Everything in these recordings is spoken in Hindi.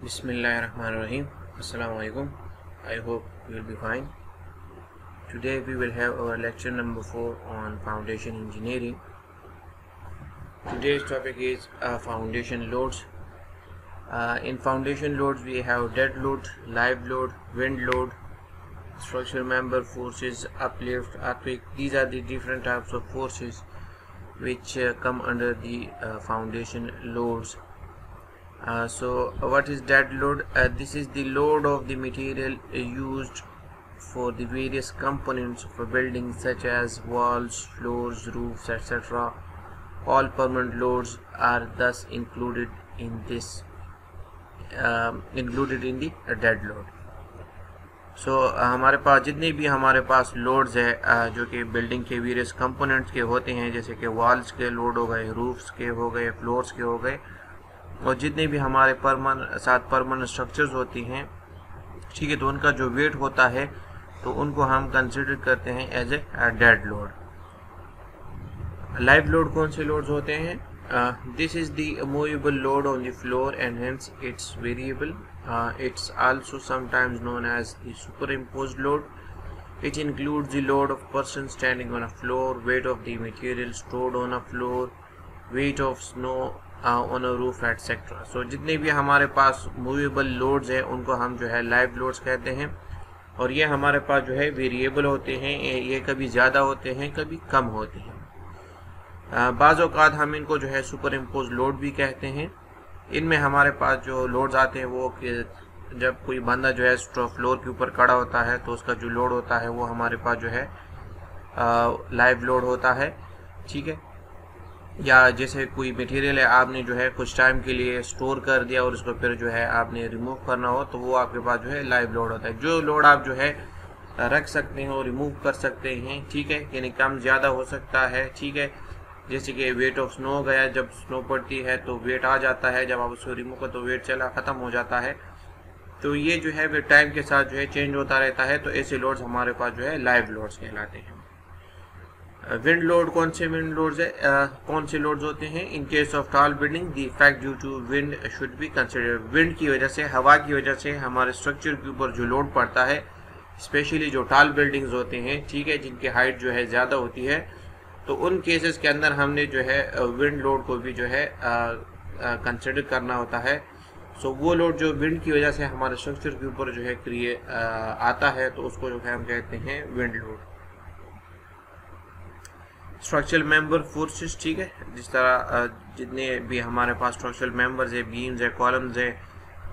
Bismillahirrahmanirrahim. Assalamu alaikum. I hope you will be fine. Today we will have our lecture number 4 on foundation engineering. Today's topic is foundation loads. In foundation loads we have dead load, live load, wind load, structural member forces, uplift, earthquake. These are the different types of forces which come under the foundation loads. So what is dead load? This is the load of the material used for the various components of a building, such as walls, floors, roofs, etc. All permanent loads are thus included in this the dead load. So हमारे पास जितने भी हमारे पास लोड्स है जो कि बिल्डिंग के वेरियस कंपोनेंट्स के होते हैं, जैसे कि वॉल्स के लोड हो गए, रूफ्स के हो गए, फ्लोर्स के हो गए, और जितने भी हमारे परमानेंट स्ट्रक्चर्स होती हैं, ठीक है, तो उनका जो वेट होता है तो उनको हम कंसिडर करते हैं as a dead load. Live load कौन से लोड्स होते हैं? This is the movable load on the floor and hence it's variable. It's also sometimes known as the superimposed load. It includes the load of person standing on a floor, weight of the material stored on a floor, weight of snow on a roof, etc. So जितने भी हमारे पास मूवेबल लोड्स हैं उनको हम जो है लाइव लोड्स कहते हैं, और ये हमारे पास जो है वेरिएबल होते हैं. ये कभी ज़्यादा होते हैं, कभी कम होते हैं. बाज़ औक़ात हम इनको जो है सुपर इम्पोज लोड भी कहते हैं. इनमें हमारे पास जो लोड्स आते हैं वो कि जब कोई बंदा जो है फ्लोर के ऊपर खड़ा होता है तो उसका जो लोड होता है वो हमारे पास जो है लाइव लोड होता है, ठीक है. या जैसे कोई मटेरियल है, आपने जो है कुछ टाइम के लिए स्टोर कर दिया और उसको फिर जो है आपने रिमूव करना हो तो वो आपके पास जो है लाइव लोड होता है. जो लोड आप जो है रख सकते हैं और रिमूव कर सकते हैं, ठीक है, यानी कम ज़्यादा हो सकता है, ठीक है. जैसे कि वेट ऑफ स्नो गया, जब स्नो पड़ती है तो वेट आ जाता है, जब आप उसको रिमूव कर तो वेट चला ख़त्म हो जाता है. तो ये जो है टाइम के साथ जो है चेंज होता रहता है. तो ऐसे लोड्स हमारे पास जो है लाइव लोड्स कहलाते हैं. विंड लोड कौन से विंड लोड्स है? कौन से लोड्स होते हैं? In case of tall building the effect due to wind should be considered. Wind की वजह से, हवा की वजह से हमारे स्ट्रक्चर के ऊपर जो लोड पड़ता है, स्पेशली जो टॉल बिल्डिंग्स होते हैं, ठीक है, जिनकी हाइट जो है ज़्यादा होती है, तो उन केसेस के अंदर हमने जो है विंड लोड को भी जो है कंसिडर करना होता है. सो वो लोड जो विंड की वजह से हमारे स्ट्रक्चर के ऊपर जो है आता है तो उसको जो है हम कहते हैं wind load. Structural member forces, ठीक है, जिस तरह जितने भी हमारे पास स्ट्रक्चरल मेंबर्स है, बीम्स है, कॉलम्स है,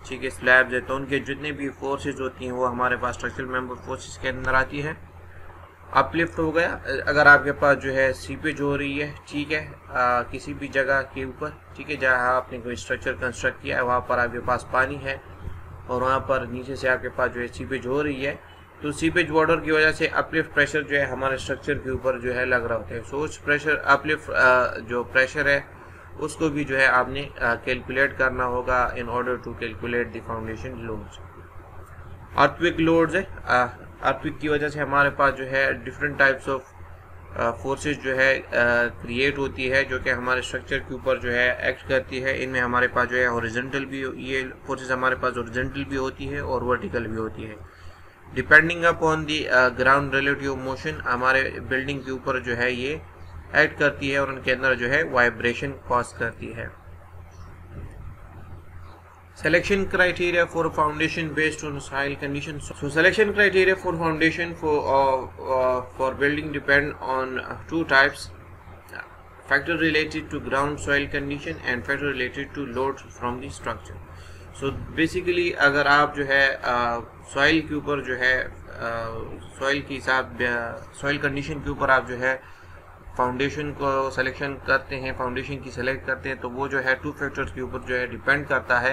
ठीक है, स्लैब्स है, तो उनके जितने भी फोर्सेस होती हैं वो हमारे पास स्ट्रक्चरल मेंबर फोर्सेस के अंदर आती है. अपलिफ्ट हो गया, अगर आपके पास जो है सीपेज हो रही है, ठीक है, किसी भी जगह के ऊपर, ठीक है, जहाँ आपने कोई स्ट्रक्चर कंस्ट्रक्ट किया है वहाँ पर आपके पास पानी है और वहाँ पर नीचे से आपके पास जो है सीपेज हो रही है, तो सीपेज वाटर की वजह से अपलिफ्ट प्रेशर जो है हमारे स्ट्रक्चर के ऊपर जो है लग रहा होता है. सो उस प्रेशर अपलिफ्ट जो प्रेशर है उसको भी जो है आपने कैलकुलेट करना होगा in order to calculate the foundation loads. Earthquake loads है, अर्थक्वेक की वजह से हमारे पास जो है डिफरेंट टाइप्स ऑफ फोर्सेस जो है क्रिएट होती है, जो कि हमारे स्ट्रक्चर के ऊपर जो है एक्ट करती है. इनमें हमारे पास जो है हॉरिजॉन्टल भी, ये फोर्सेस हमारे पास हॉरिजॉन्टल भी होती है और वर्टिकल भी होती है. Depending upon the ground relative motion हमारे बिल्डिंग के ऊपर जो है ये एक्ट करती है और उनके अंदर जो है वाइब्रेशन कॉज करती है. Selection criteria for foundation based on soil conditions. So selection criteria for foundation for building depend on two types: factor related to ground soil condition and factor related to load from the structure. So basically अगर आप जो है soil के ऊपर जो है soil के हिसाब soil condition के ऊपर आप जो है फाउंडेशन को सिलेक्शन करते हैं, फाउंडेशन की सेलेक्ट करते हैं, तो वो जो है टू फैक्टर्स के ऊपर जो है डिपेंड करता है.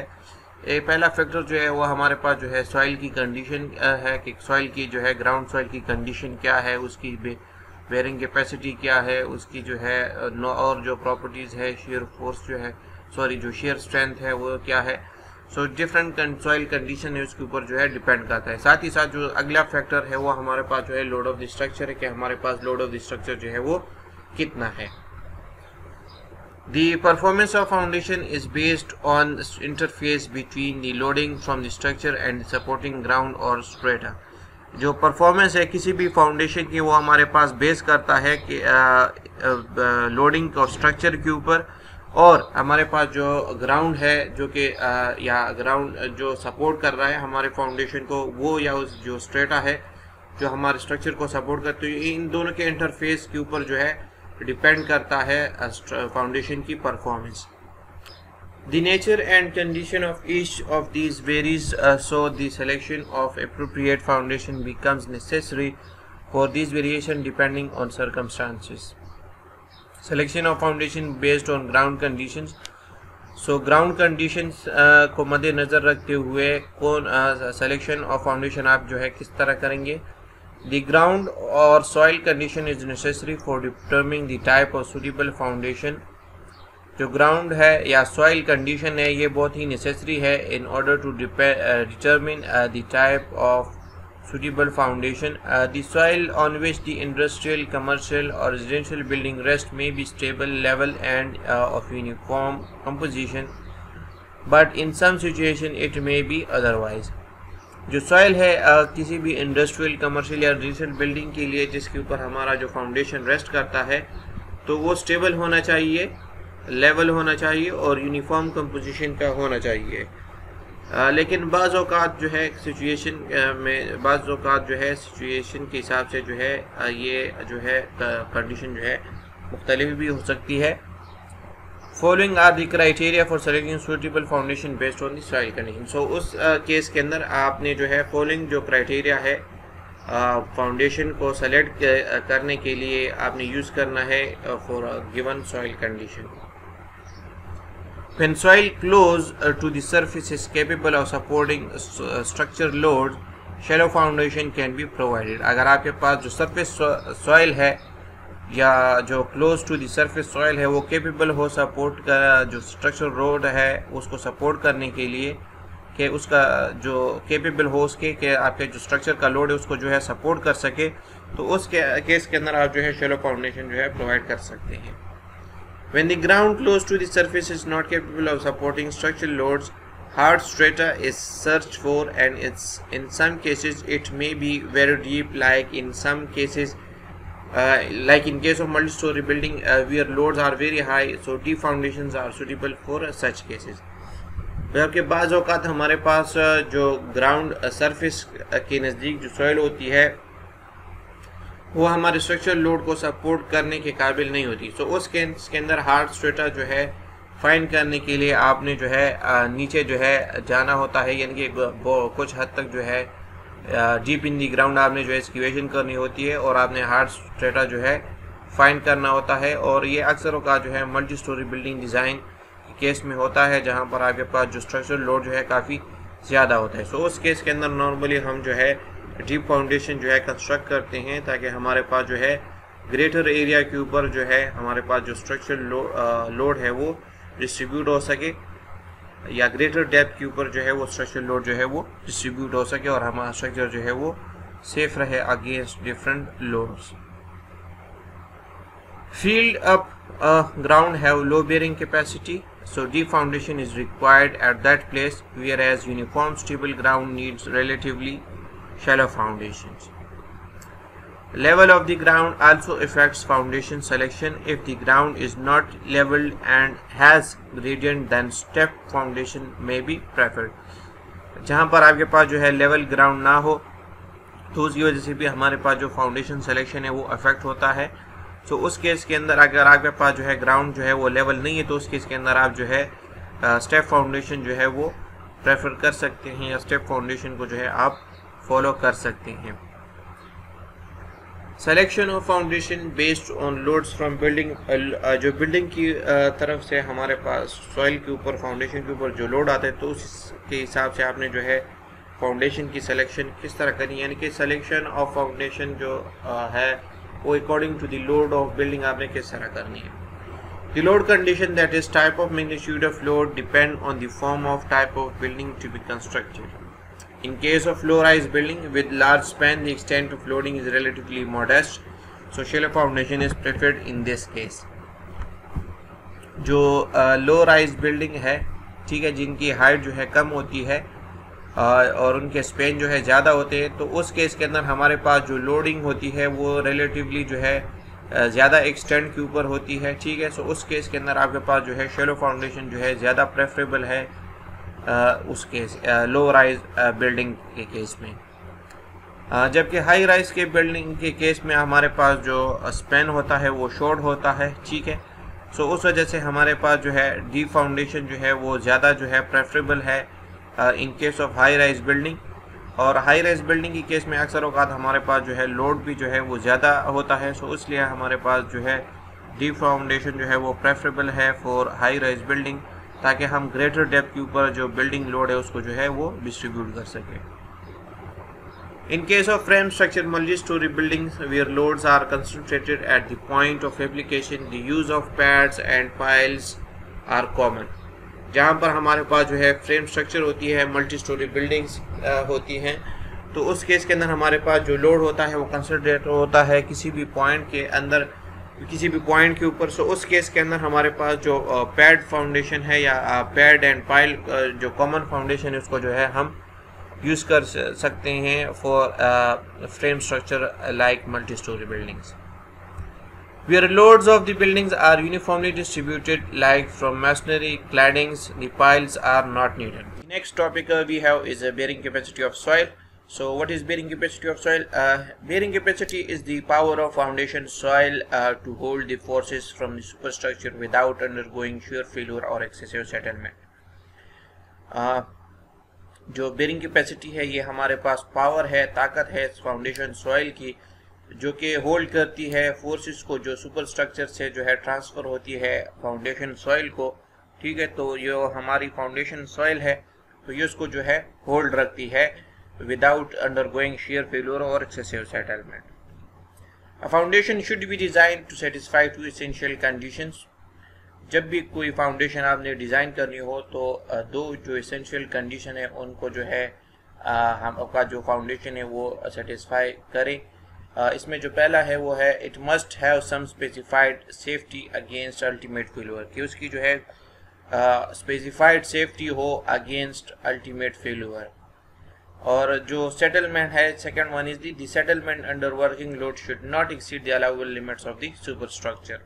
एक पहला फैक्टर जो है वो हमारे पास जो है सॉइल की कंडीशन है कि सॉइल की जो है ग्राउंड सॉइल की कंडीशन क्या है, उसकी बेयरिंग कैपेसिटी क्या है, उसकी जो है और जो प्रॉपर्टीज़ है, शेयर फोर्स जो है, जो शेयर स्ट्रेंथ है वो क्या है. सो डिफरेंट सॉइल कंडीशन है उसके ऊपर जो है डिपेंड करता है. साथ ही साथ जो अगला फैक्टर है वो हमारे पास जो है लोड ऑफ द स्ट्रक्चर है कि हमारे पास लोड ऑफ द स्ट्रक्चर जो है वो कितना है. The performance of foundation is based on interface between the loading from the structure and the supporting ground or strata. जो परफॉर्मेंस है किसी भी फाउंडेशन की वो हमारे पास बेस करता है कि लोडिंग और स्ट्रक्चर के ऊपर, और हमारे पास जो ग्राउंड है जो कि या ग्राउंड जो सपोर्ट कर रहा है हमारे फाउंडेशन को, वो या उस जो स्ट्रेटा है जो हमारे स्ट्रक्चर को सपोर्ट करते हैं, इन दोनों के इंटरफेस के ऊपर जो है डिपेंड करता है फाउंडेशन की performance. The nature and condition of each of these varies, so the selection of appropriate foundation becomes necessary for these variation depending on circumstances. Selection of foundation based on ground conditions. So ground conditions को मद्देनजर रखते हुए कौन selection of foundation आप जो है किस तरह करेंगे. The ground or soil condition is necessary for determining the type of suitable foundation. जो ग्राउंड है या सॉइल कंडीशन है ये बहुत ही नेसेसरी है in order to determine the type of suitable foundation. The soil on which the industrial, commercial or residential building rest may be stable, level and of uniform composition, but in some situation it may be otherwise. जो सॉइल है किसी भी इंडस्ट्रियल, कमर्शियल या रेजिडेंशियल बिल्डिंग के लिए जिसके ऊपर हमारा जो फाउंडेशन रेस्ट करता है, तो वो स्टेबल होना चाहिए, लेवल होना चाहिए और यूनिफॉर्म कंपोजिशन का होना चाहिए. लेकिन बाज़ औक़ात जो है सिचुएशन में बाज़ औक़ात जो है सिचुएशन के हिसाब से जो है ये जो है कंडीशन जो है मुख्तलिफ भी हो सकती है. Following are the criteria for selecting suitable foundation based on the soil condition. So उस केस के अंदर आपने जो है फॉलोइंग जो क्राइटेरिया है फाउंडेशन को सेलेक्ट करने के लिए आपने यूज़ करना है for a given soil condition. When soil close to the surface is capable of supporting structure loads, shallow foundation can be provided. अगर आपके पास जो surface soil है या जो close to the surface soil है वो capable हो support का जो structure load है उसको support करने के लिए, कि उसका जो capable हो उसके कि आपके जो structure का load है उसको जो है support कर सके, तो उस केस के अंदर आप जो है shallow foundation जो है provide कर सकते हैं. When the ground close to the surface is not capable of supporting structural loads, hard strata is searched for, and in some cases it may be very deep, like in some cases like in case of multi-story building where loads are very high, so deep foundations are suitable for such cases. जबकि बाज़ औक़ात हमारे पास जो ग्राउंड सरफेस के नज़दीक जो सॉइल होती है वो हमारे स्ट्रक्चरल लोड को सपोर्ट करने के काबिल नहीं होती. सो उस केस के अंदर हार्ड स्ट्रेटा जो है फाइंड करने के लिए आपने जो है नीचे जो है जाना होता है, यानी कि कुछ हद तक जो है डीप इन दी ग्राउंड आपने जो है एक्सकेवेशन करनी होती है और आपने हार्ड स्ट्रेटा जो है फाइंड करना होता है. और ये अक्सर औक़ात जो है मल्टी स्टोरी बिल्डिंग डिज़ाइन के केस में होता है जहाँ पर आपके पास जो स्ट्रक्चरल लोड जो है काफ़ी ज़्यादा होता है. सो उस केस के अंदर नॉर्मली हम जो है डीप फाउंडेशन जो है कंस्ट्रक्ट करते हैं ताकि हमारे पास जो है ग्रेटर एरिया के ऊपर जो है हमारे पास जो स्ट्रक्चरल लोड है वो डिस्ट्रीब्यूट हो सके, या ग्रेटर डेप्थ के ऊपर जो है वो स्ट्रक्चरल लोड जो है वो डिस्ट्रीब्यूट हो सके और हमारा स्ट्रक्चर जो है वो सेफ रहे against different loads. Field up ground have low bearing capacity, so deep foundation is required at that place, whereas uniform stable ground needs relatively shallow foundations. Level of the ground also affects foundation selection. If the ground is not leveled and has gradient, then step foundation may be preferred. जहाँ पर आपके पास जो है लेवल ग्राउंड ना हो तो उसकी वजह से भी हमारे पास जो फाउंडेशन सिलेक्शन है वो अफेक्ट होता है. तो उस केस के अंदर अगर आपके पास जो है ग्राउंड जो है वो लेवल नहीं है तो उस केस के अंदर आप जो है स्टेप फाउंडेशन जो है वो प्रेफर कर सकते हैं या स्टेप फाउंडेशन को जो है आप फॉलो कर सकते हैं. Selection of foundation based on loads from building, जो बिल्डिंग की तरफ से हमारे पास सॉइल के ऊपर फाउंडेशन के ऊपर जो लोड आता है तो उसके हिसाब से आपने जो है फाउंडेशन की सिलेक्शन किस तरह करनी है, यानी कि सिलेक्शन ऑफ फाउंडेशन जो है वो according to the load of building आपने किस तरह करनी है. The load condition, that is type of magnitude of load, depend on the form of type of building to be constructed. In case of low-rise building with large span, the extent of loading is relatively modest, so shallow foundation is preferred in this case. जो लो राइज बिल्डिंग है, ठीक है, जिनकी हाइट जो है कम होती है और उनके स्पेन जो है ज़्यादा होते हैं, तो उस केस के अंदर हमारे पास जो लोडिंग होती है वो रिलेटिवली जो है ज़्यादा एक्सटेंड के ऊपर होती है, ठीक है। सो उस केस के अंदर आपके पास जो है शैलो फाउंडेशन जो है ज़्यादा प्रेफरेबल है उस केस लो राइज बिल्डिंग के केस में। जबकि हाई राइज के बिल्डिंग के केस में हमारे पास जो स्पेन होता है वो शॉर्ट होता है, ठीक है। सो उस वजह से हमारे पास जो है डीप फाउंडेशन जो है वो ज़्यादा जो है प्रेफरेबल है इन case of high rise building. और हाई राइज बिल्डिंग के केस में अक्सर औकात हमारे पास जो है लोड भी जो है वो ज़्यादा होता है। सो इसलिए हमारे पास जो है डीप फाउंडेशन जो है वो प्रेफरेबल है फॉर हाई राइज बिल्डिंग, ताकि हम ग्रेटर डेप्थ के ऊपर जो बिल्डिंग लोड है उसको जो है वो डिस्ट्रीब्यूट कर सकें। In case of frame structure multi-story buildings where loads are concentrated at the point of application, the use of pads and piles are common. जहाँ पर हमारे पास जो है फ्रेम स्ट्रक्चर होती है, मल्टी स्टोरी बिल्डिंग्स होती हैं, तो उस केस के अंदर हमारे पास जो लोड होता है वो कंसंट्रेट होता है किसी भी पॉइंट के अंदर, किसी भी पॉइंट के ऊपर। सो उस केस के अंदर हमारे पास जो पैड फाउंडेशन है या पैड एंड पाइल जो कॉमन फाउंडेशन है उसको जो है हम यूज़ कर सकते हैं for frame structure like multi storey buildings. Where loads of the buildings are uniformly distributed, like from masonry claddings, the piles are not needed. The next topic we have is a bearing capacity of soil. So what is bearing capacity of soil? Bearing capacity is the power of foundation soil to hold the forces from the superstructure without undergoing shear failure or excessive settlement. जो बेरिंग कैपेसिटी है ये हमारे पास पावर है, ताकत है फाउंडेशन सॉइल की, जो कि होल्ड करती है फोर्सेस को जो सुपर स्ट्रक्चर से जो है ट्रांसफ़र होती है फाउंडेशन सॉइल को, ठीक है। तो ये हमारी फाउंडेशन सॉइल है तो ये उसको जो है होल्ड रखती है विदाउट अंडरगोइंग shear failure और excessive settlement. A foundation should be designed to satisfy two essential conditions. जब भी कोई फाउंडेशन आपने डिज़ाइन करनी हो तो दो जो एसेंशियल कंडीशन है उनको जो है आपका जो फाउंडेशन है वो सेटिस्फाई करे। इसमें जो पहला है वो है it must have some specified safety against ultimate failure, कि उसकी जो है स्पेसिफाइड सेफ्टी हो अगेंस्ट अल्टीमेट फेल्यूर। और जो सेटलमेंट है second one is the settlement under working load should not exceed the allowable limits of the super structure.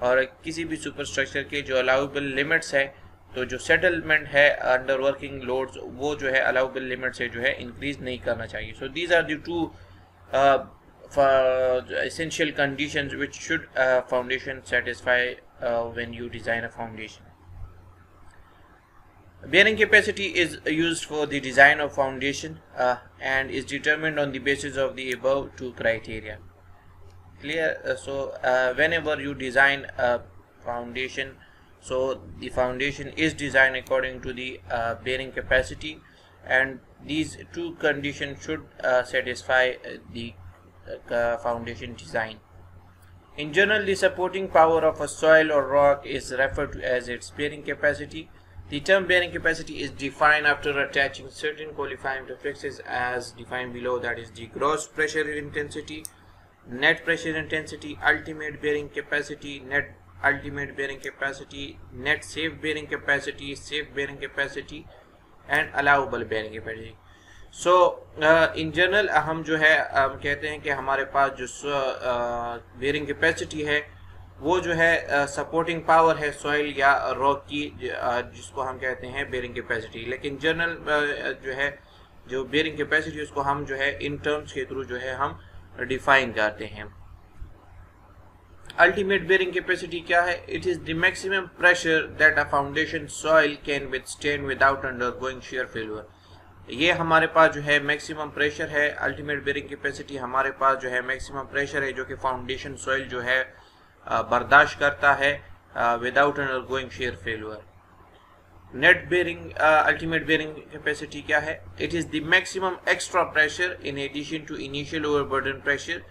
और किसी भी सुपर स्ट्रक्चर के जो अलाउबल लिमिट्स है, तो जो सेटलमेंट है अंडर वर्किंग लोड्स वो जो है अलाउबल लिमिट से जो है इंक्रीज नहीं करना चाहिए। So these are the two essential conditions which should foundation satisfy when you design a foundation. Bearing capacity is used for the design of foundation and is determined on the basis of the above two criteria. Clear? So whenever you design a foundation, so the foundation is designed according to the bearing capacity, and these two conditions should satisfy the foundation design. In general, the supporting power of a soil or rock is referred to as its bearing capacity. The term bearing capacity is defined after attaching certain qualifying prefixes as defined below, that is the gross pressure intensity, net pressure intensity, ultimate bearing capacity, net ultimate bearing capacity, net safe bearing capacity, safe bearing capacity and allowable bearing capacity. So in general हम जो है कहते हैं कि हमारे पास जो बेयरिंग कैपेसिटी है वो जो है सपोर्टिंग पावर है सॉइल या रॉक की, जिसको हम कहते हैं बेयरिंग कैपेसिटी। लेकिन जनरल जो है जो बेयरिंग कैपेसिटी उसको हम जो है इन टर्म्स के थ्रू जो है हम डिफाइन करते हैं। अल्टीमेट बेयरिंग कैपेसिटी क्या है? It is the maximum pressure that a foundation soil can withstand without undergoing shear failure। ये हमारे पास जो है मैक्सिमम प्रेशर है। अल्टीमेट बेयरिंग कैपेसिटी हमारे पास जो है मैक्सिमम प्रेशर है जो कि फाउंडेशन सॉइल जो है बर्दाश्त करता है without undergoing shear failure। Net bearing ultimate bearing capacity क्या है? It is the maximum extra pressure in addition to initial overburden pressure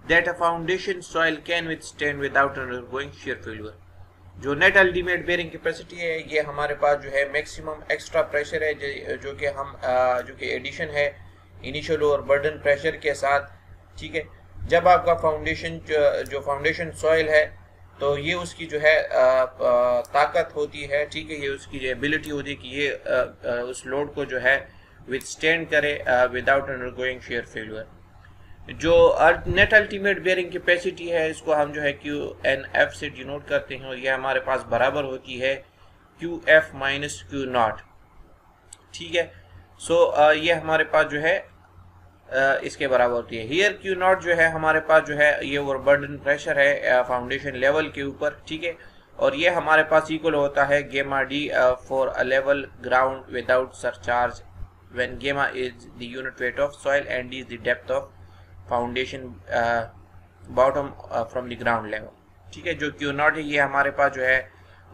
that a foundation soil can withstand without undergoing shear failure। जो नेट अल्टीमेट बेयरिंग कैपेसिटी है ये हमारे पास जो है मैक्सिमम एक्स्ट्रा प्रेशर है जो कि हम जो कि एडिशन है इनिशियल और बर्डन प्रेशर के साथ, ठीक है। जब आपका फाउंडेशन जो फाउंडेशन सॉइल है तो ये उसकी जो है ताकत होती है, ठीक है, ये उसकी जो एबिलिटी होती है कि ये उस लोड को जो है विथस्टैंड करे विदाउट अंडरगोइंग शेयर फेलियर। जो नेट अल्टीमेट बेयरिंग कैपेसिटी है इसको हम जो है QNF से डिनोट करते हैं और ये हमारे पास बराबर होती है QF माइनस Q0, ठीक है। सो ये हमारे पास जो है इसके बराबर होती है। हियर Q0 जो है हमारे पास जो है ये ओवरबर्डन प्रेशर है फाउंडेशन लेवल के ऊपर, ठीक है, और ये हमारे पास इक्वल होता है gamma D for a level ground without surcharge when gamma is the unit weight of soil and D is the depth of foundation bottom from the ground level, ठीक है। जो Q0 है ये हमारे पास जो है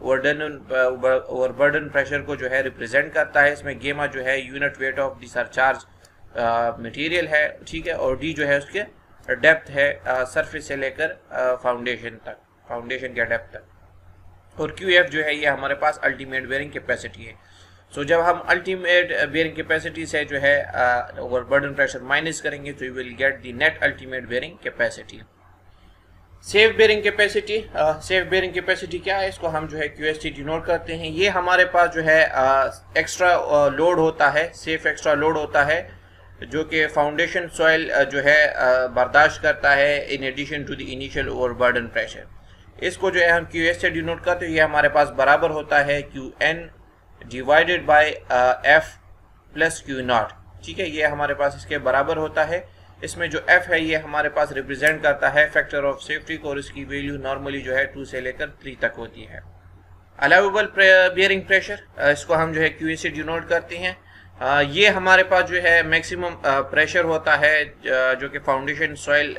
ओवरबर्डन प्रेशर को जो है रिप्रेजेंट करता है। इसमें गेमा जो है unit weight of the surcharge material है, ठीक है, और D जो है उसके डेप्थ है सरफेस से लेकर फाउंडेशन तक, फाउंडेशन के डेप्थ तक, और QF जो है ये हमारे पास अल्टीमेट बेयरिंग कैपेसिटी है। सो जब हम अल्टीमेट बेयरिंग कैपेसिटी से जो है ओवरबर्डन प्रेशर माइनस करेंगे तो you will get the net ultimate bearing capacity. Safe bearing capacity, safe bearing capacity क्या है, इसको हम जो है QST डिनोट करते हैं। ये हमारे पास जो है एक्स्ट्रा लोड होता है, सेफ एक्स्ट्रा लोड होता है जो कि फाउंडेशन सॉइल जो है बर्दाश्त करता है in addition to the initial overburden pressure. इसको जो है हम QS से डिनोट करते हैं। ये हमारे पास बराबर होता है QN divided by F plus Q0, ठीक है, ये हमारे पास इसके बराबर होता है। इसमें जो F है ये हमारे पास रिप्रेजेंट करता है फैक्टर ऑफ सेफ्टी को और इसकी वैल्यू नॉर्मली जो है 2 से लेकर 3 तक होती है। अलाउएबल बेयरिंग प्रेशर, इसको हम जो है QA से डिनोट करते हैं। ये हमारे पास जो है मैक्सिमम प्रेशर होता है जो कि फाउंडेशन सॉइल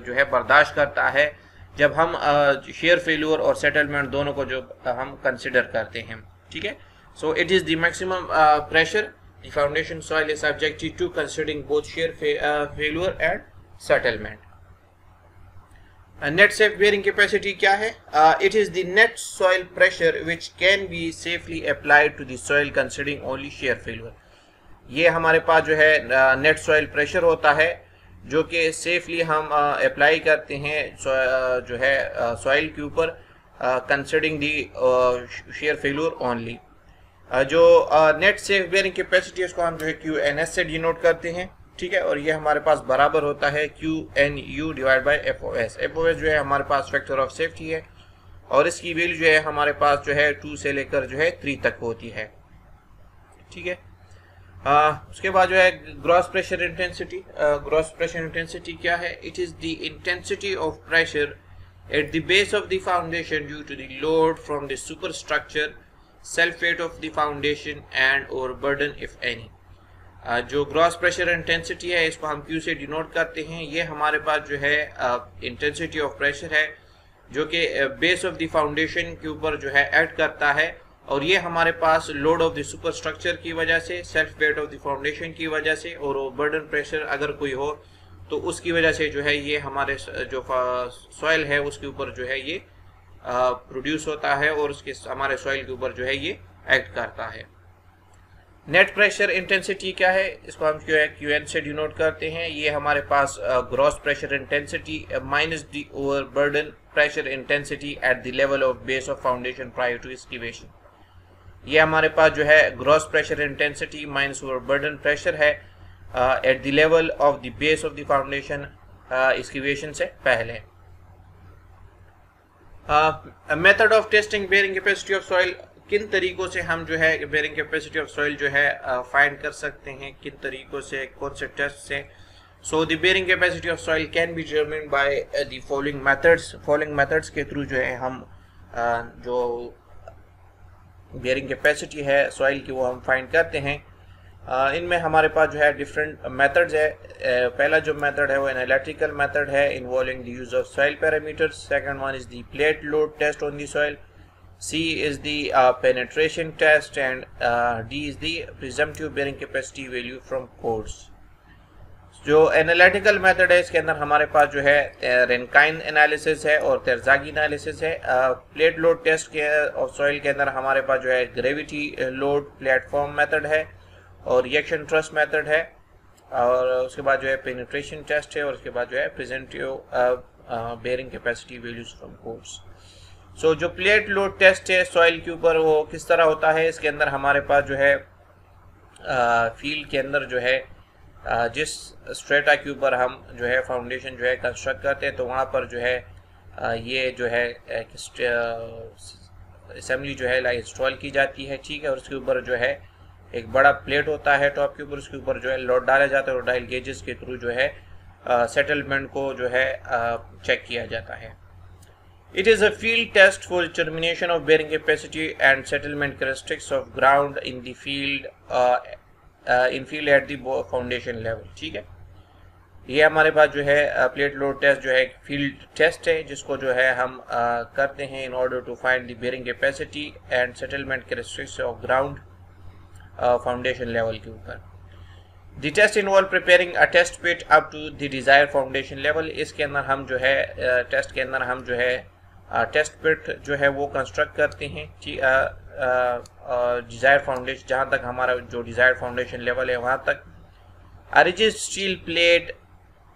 जो है बर्दाश्त करता है जब हम शेयर फेल्यूर और सेटलमेंट दोनों को जो हम कंसिडर करते हैं, ठीक है। So it is the maximum pressure the foundation soil is subjected to considering both shear failure and settlement. Net safe bearing capacity क्या है? It is the net soil pressure which can be safely applied to the soil considering only shear failure. ये हमारे पास जो है नेट सॉइल प्रेशर होता है जो कि सेफली हम अप्लाई करते हैं जो है सॉइल के ऊपर considering the share failure only. जो नेट सेफ बेयरिंग कैपेसिटी इसको हम जो है QNS से डिनोट करते हैं, ठीक है, और ये हमारे पास बराबर होता है QNU divide by FOS। FOS जो है हमारे पास फैक्टर ऑफ सेफ्टी है और इसकी वैल्यू जो है हमारे पास जो है 2 से लेकर जो है 3 तक होती है, ठीक है। उसके बाद जो है gross pressure intensity. Gross pressure intensity क्या है? It is the intensity of pressure at the base of the foundation due to the load from the superstructure, self weight of the foundation and overburden if any. जो ग्रॉस प्रेशर इंटेंसिटी है इसको हम Q से डिनोट करते हैं। ये हमारे पास जो है इंटेंसिटी ऑफ प्रेशर है जो कि बेस ऑफ द फाउंडेशन के ऊपर जो है एक्ट करता है और ये हमारे पास लोड ऑफ द सुपरस्ट्रक्चर की वजह से, self weight of the foundation की वजह से और ओवरबर्डन प्रेशर अगर कोई हो तो उसकी वजह से जो है ये हमारे जो सॉइल है उसके ऊपर जो है ये प्रोड्यूस होता है और उसके हमारे सॉइल के ऊपर जो है ये एक्ट करता है। नेट प्रेशर इंटेंसिटी क्या है? इसको हम QN से डिनोट करते हैं। ये हमारे पास gross pressure intensity minus the overburden pressure intensity at the level of base of foundation prior to excavation. ये हमारे पास जो है gross pressure intensity minus overburden pressure है at the level of the base of the foundation excavation से पहले। Method of testing bearing capacity of soil. किन तरीकों से हम जो है बेयरिंग कैपेसिटी ऑफ सॉइल जो है फाइंड कर सकते हैं, किन तरीकों से, कौन से टेस्ट से? So the bearing capacity of soil can be determined by the following methods. Following methods के थ्रू जो है हम जो बेयरिंग कैपेसिटी है सॉइल की वो हम फाइंड करते हैं। इनमें हमारे पास जो है डिफरेंट मेथड्स है। पहला जो मेथड है वो एनालिटिकल मेथड है involving the use of soil parameters. Second one is the plate load test on the soil. C is the penetration test and D is the presumptive bearing capacity value from codes। जो एनालिटिकल मेथड है इसके अंदर हमारे पास जो है रेनकाइन एनालिसिस है और तेरजागी एनालिसिस है। प्लेट लोड टेस्ट के और सॉइल के अंदर हमारे पास जो है ग्रेविटी लोड प्लेटफॉर्म मेथड है और रिएक्शन ट्रस्ट मेथड है और उसके बाद जो है पेनिट्रेशन टेस्ट है और उसके बाद जो है bearing capacity values from codes. So जो प्लेट लोड टेस्ट है सॉइल के ऊपर वो किस तरह होता है, इसके अंदर हमारे पास जो है फील्ड के अंदर जो है जिस स्ट्रेटा के ऊपर हम जो है फाउंडेशन जो है कंस्ट्रक्ट करते हैं, तो वहाँ पर जो है ये जो है असेंबली जो है इंस्टॉल की जाती है, ठीक है। और उसके ऊपर जो है एक बड़ा प्लेट होता है टॉप के ऊपर, उसके ऊपर जो है लोड डाला जाता है और डायल गेजेस के थ्रू जो है सेटलमेंट को जो है चेक किया जाता है। It is a field test for determination of bearing capacity and settlement characteristics of ground in the field at the foundation level, ठीक है। ये हमारे पास जो है प्लेट लोड टेस्ट जो है एक फील्ड टेस्ट है जिसको जो है हम करते हैं in order to find the bearing capacity and settlement characteristics of ground foundation level के ऊपर। The test involve preparing a test pit up to the desire foundation level. इसके अंदर हम जो है टेस्ट के अंदर हम जो है टेस्ट पिट जो है वो कंस्ट्रक्ट करते हैं डिजायर फाउंडेशन, जहाँ तक हमारा जो डिजायर फाउंडेशन लेवल है वहाँ तक। A rigid steel plate,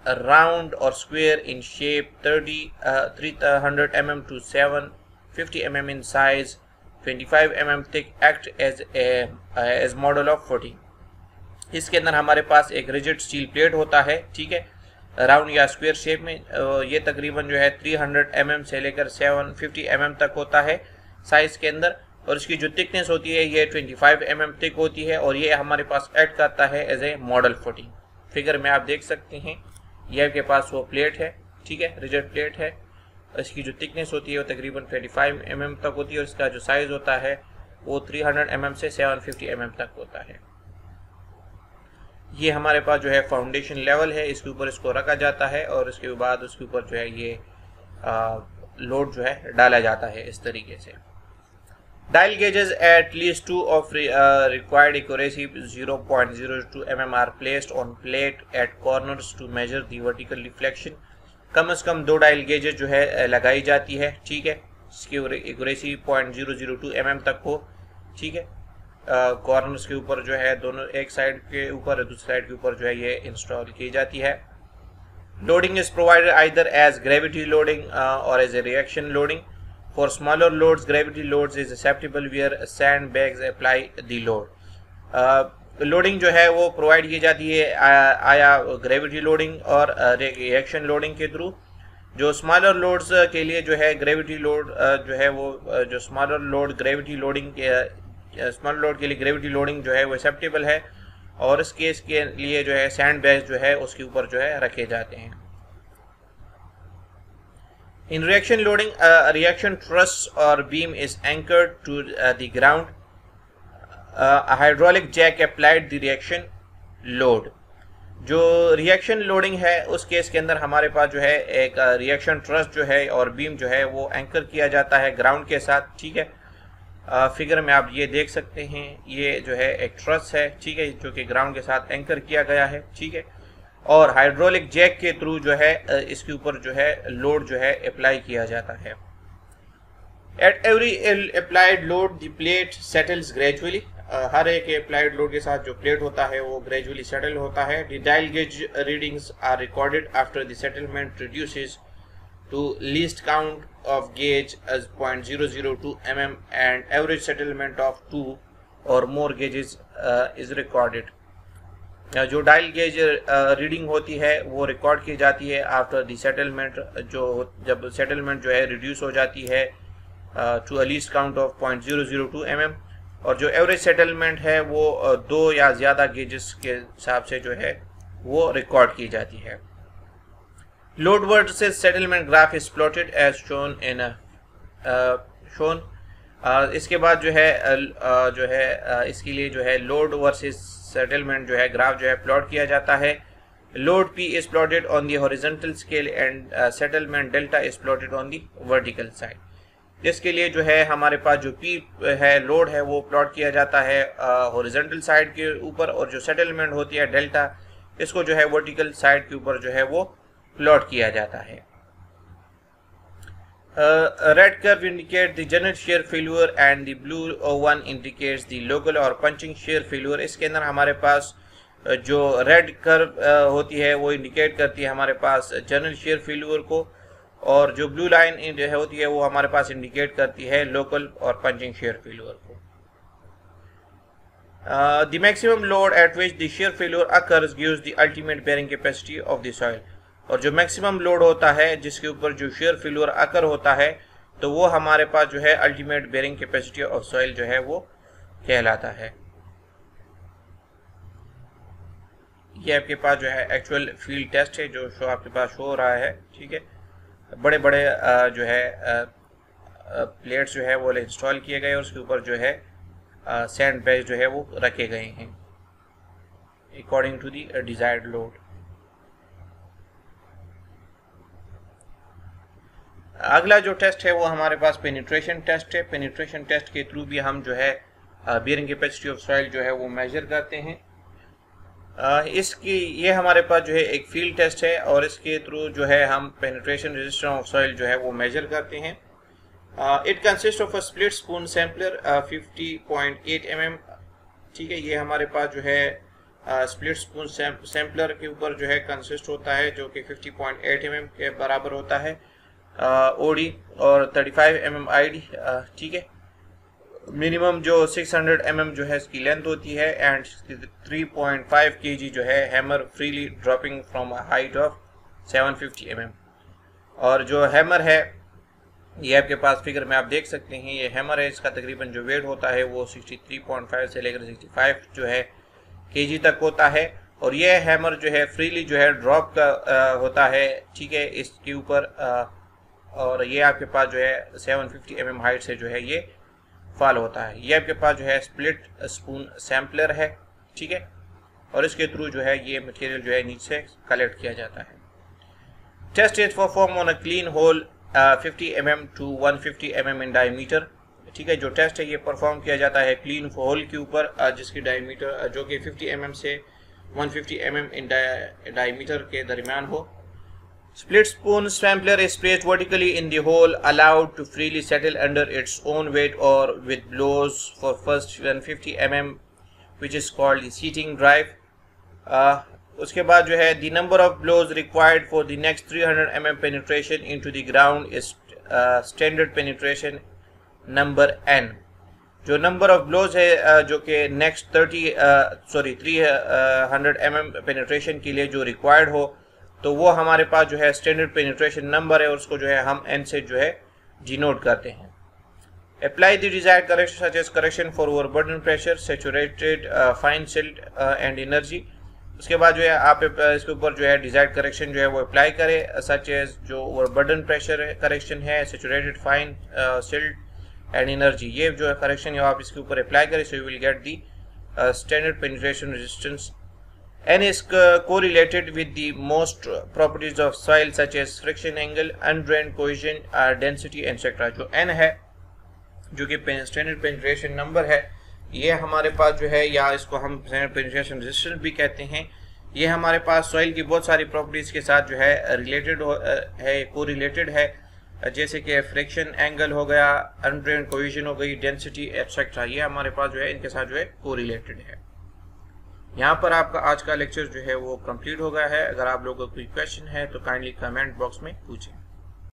round or square in shape, 300 mm to 750 mm in size, 25 mm thick, act as model of footing। इसके अंदर हमारे पास एक रिजिड स्टील प्लेट होता है, ठीक है, राउंड या स्क्वायर शेप में। ये तकरीबन जो है 300 mm से लेकर 750 mm तक होता है साइज के अंदर, और इसकी जो थिकनेस होती है ये 25 mm थिक होती है, और ये हमारे पास एक्ट करता है as a model footing. Figure में आप देख सकते हैं ये आपके पास वो प्लेट है, ठीक है, रिजिड प्लेट है। इसकी जो थिकनेस होती है वो तकरीबन 25 mm तक होती है, और इसका जो साइज होता है वो 300 mm से 750 mm तक होता है। ये हमारे पास जो है फाउंडेशन लेवल है, इसके ऊपर इसको रखा जाता है और उसके बाद उसके ऊपर जो है ये लोड जो है डाला जाता है इस तरीके से। Dial gauges at least 2 of required accuracy 0.02 mm are placed on plate at corners to measure the vertical deflection। कम से कम 2 डायल गेजेस जो है लगाई जाती है, ठीक है, इसकी एक्यूरेसी 0.002 mm तक हो, ठीक है। कॉर्नर्स के ऊपर जो है दोनों, एक साइड के ऊपर दूसरी साइड के ऊपर जो है ये इंस्टॉल की जाती है। Loading is provided either as gravity loading और as a reaction loading. For smaller loads, gravity loads is acceptable where sandbags apply the load। Loading जो है वो प्रोवाइड की जाती है आया ग्रेविटी लोडिंग और रिएक्शन लोडिंग के थ्रू। जो स्मॉलर लोड्स के लिए जो है ग्रेविटी लोड जो है वो जो स्मॉलर लोड ग्रेविटी लोडिंग के स्मॉलर लोड के लिए ग्रेविटी लोडिंग जो है वो एक्सेप्टेबल है, और इस केस के लिए जो है सैंडबैग्स जो है उसके ऊपर जो है रखे जाते हैं। In reaction loading, a reaction truss or beam is anchored to the ground. A hydraulic jack applied the reaction load। जो रिएक्शन लोडिंग है उस केस के अंदर हमारे पास जो है एक रिएक्शन ट्रस जो है और बीम जो है वो एंकर किया जाता है ग्राउंड के साथ, ठीक है। फिगर में आप ये देख सकते हैं ये जो है एक ट्रस है, ठीक है, जो कि ग्राउंड के साथ एंकर किया गया है, ठीक है, और हाइड्रोलिक जैक के थ्रू जो है इसके ऊपर जो है लोड जो है अप्लाई किया जाता है। At every applied load the plate settles gradually. हर एक अप्लाइड लोड के साथ जो प्लेट होता है वो ग्रेजुअली सेटल होता है। The dial gauge readings are recorded after the settlement reduces to least count of gauge as 0.002 mm and average settlement of 2 और मोर गेजेस इज रिकॉर्डेड। जो डायल गेज रीडिंग होती है वो रिकॉर्ड की जाती है आफ्टर द सेटलमेंट, जो जब सेटलमेंट जो है रिड्यूस हो जाती है to a least count of 0.002 mm, और जो एवरेज सेटलमेंट है वो 2 या ज़्यादा गेजेस के हिसाब से जो है वो रिकॉर्ड की जाती है। Load versus settlement graph is plotted as shown in shown. इसके बाद जो है इसके लिए जो है लोड वर्सेस सेटलमेंट जो है ग्राफ जो है प्लॉट किया जाता है। Load P is plotted on the horizontal scale and settlement delta is plotted on the vertical side. इसके लिए जो है हमारे पास जो P है लोड है वो प्लॉट किया जाता है हॉरिजॉन्टल साइड के ऊपर, और जो सेटलमेंट होती है डेल्टा इसको जो है वर्टिकल साइड के ऊपर जो है वो प्लॉट किया जाता है। Red curve indicate the general shear failure and the blue one indicates the local or punching shear failure। इसके अंदर हमारे पास जो रेड कर्व होती है वो इंडिकेट करती है हमारे पास जनरल shear failure को, और जो ब्लू लाइन जो है होती है वो हमारे पास इंडिकेट करती है लोकल और पंचिंग शेयर फेल्योर को। The maximum load at which the shear failure occurs gives the ultimate bearing capacity of the soil। और जो मैक्सिमम लोड होता है जिसके ऊपर जो शेयर फेल्योर अकर होता है तो वो हमारे पास जो है ultimate bearing capacity of soil जो है वो कहलाता है। ये आपके पास जो है एक्चुअल फील्ड टेस्ट है जो आपके पास शो हो रहा है, ठीक है। बड़े बड़े जो है प्लेट्स जो है वो इंस्टॉल किए गए और उसके ऊपर जो है सैंड बैग जो है वो रखे गए हैं according to the desired load. अगला जो टेस्ट है वो हमारे पास पेनिट्रेशन टेस्ट है। पेनिट्रेशन टेस्ट के थ्रू भी हम जो है बेयरिंग कैपेसिटी ऑफ सॉइल जो है वो मेजर करते हैं। इसकी ये हमारे पास जो है एक फील्ड टेस्ट है और इसके थ्रू जो है हम पेनिट्रेशन रेजिस्टेंस ऑफ सॉइल जो है वो मेजर करते हैं। It consist of a split spoon sampler 50.8 mm, ठीक है। ये हमारे पास जो है स्प्लिट स्पून सैम्पलर के ऊपर जो है कंसिस्ट होता है जो कि 50.8 mm के बराबर होता है ओडी और 35 mm आईडी, ठीक है। मिनिमम जो 600 mm जो है इसकी लेंथ होती है एंड 3.5 kg जो है hammer freely dropping from a height of 750 mm। और जो हैमर है ये आपके पास फिगर में आप देख सकते हैं, ये हैमर है, इसका तकरीबन जो वेट होता है वो 63.5 से लेकर 65 जो है kg तक होता है। और ये हैमर जो है फ्रीली जो है ड्रॉप का होता है, ठीक है, इसके ऊपर और ये आपके पास जो है 750 mm हाइट से जो है ये फॉल होता है। ये आपके पास जो है स्प्लिट स्पून सैम्पलर है, ठीक है, और इसके थ्रू जो है ये मटेरियल जो है नीचे से कलेक्ट किया जाता है। Test is perform on a clean hole 50 mm to 150 mm in diameter, ठीक है। जो टेस्ट है ये परफॉर्म किया जाता है क्लीन होल के ऊपर जिसकी डायमीटर जो कि 50 mm से 150 mm इन डायमीटर के दरमियान हो। Split spoon sampler is placed vertically in the hole, allowed to freely settle under its own weight or with blows for first 150 mm, which is called the seating drive। उसके बाद जो है the number of blows required for the next 300 mm penetration into the ground is standard penetration number n। जो नंबर ऑफ ब्लोज है जो कि नेक्स्ट 300 mm पेनिट्रेशन के लिए जो रिक्वायर्ड हो तो वो हमारे पास जो है स्टैंडर्ड पेनिट्रेशन नंबर है और उसको जो है हम n से जो है डिनोट करते हैं। Apply the desired correction such as correction for overburden pressure, saturated fine silt and energy. उसके बाद जो है आप इसके ऊपर जो है डिजायर्ड करेक्शन जो है वो अप्लाई करें, सच एज जो ओवरबर्डन प्रेशर करेक्शन है, saturated fine silt and energy. ये जो है करेक्शन आप इसके ऊपर अप्लाई करें so you will get the standard penetration resistance. N is correlated with the most properties of soil such as friction angle, undrained cohesion, density etc। जो N है जो कि स्टैंडर्ड पेनिट्रेशन नंबर है ये हमारे पास जो है या इसको हम स्टैंडर्ड पेनिट्रेशन रेजिस्टेंस भी कहते हैं। ये हमारे पास सॉइल की बहुत सारी प्रॉपर्टीज के साथ जो है रिलेटेड है, कोरिलेटेड है, जैसे कि फ्रिक्शन एंगल हो गया, अनड्रेन्ड कोहेजन हो गई, डेंसिटी एक्सेट्रा। ये हमारे पास जो है इनके साथ जो है कोरिलेटेड है। यहाँ पर आपका आज का लेक्चर जो है वो कंप्लीट हो गया है। अगर आप लोगों को कोई क्वेश्चन है तो काइंडली कमेंट बॉक्स में पूछें।